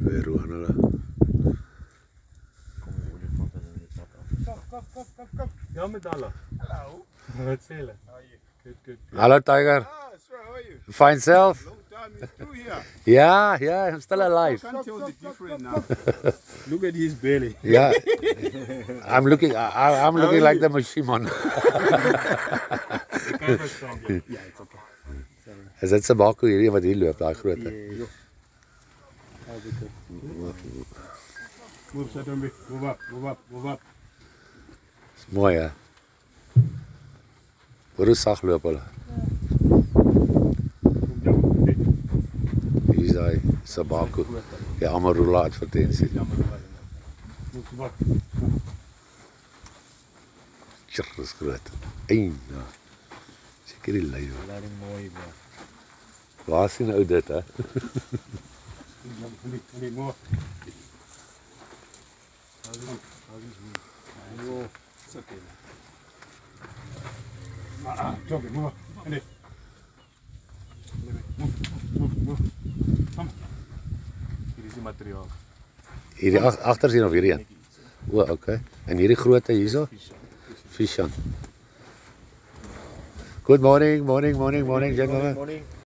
weer Roan hulle. Kom. Ja, Medalla. Hello. Wat sê hulle? How are you? Good. Hallo Tiger, Sir, how are you? fine self? Long time, it's true here. Yeah, I'm still alive. I can't tell the difference now. Look at his belly. Yeah, I'm looking like the Mushimon. Yeah, it's okay. Is dit Sabako hierdie wat hier loop, daai groot? Yeah. Move, Satombi. Move up. Is mooi hè. Hoe sag loop hulle? Hier is hy, Sabako. Ja, Amarula advertensie. Tjur, dis groot. Ein, ja. Seker die lui. Laat hom mooi wees. Waar sien ou dit hè? It's okay. Jokke, move. Move. Kom. Hier is die materiaal. Hierdie agter sien of hierdie een? O, okay. En hierdie grootte hierso? Fishan. Good morning, gentlemen. Morning.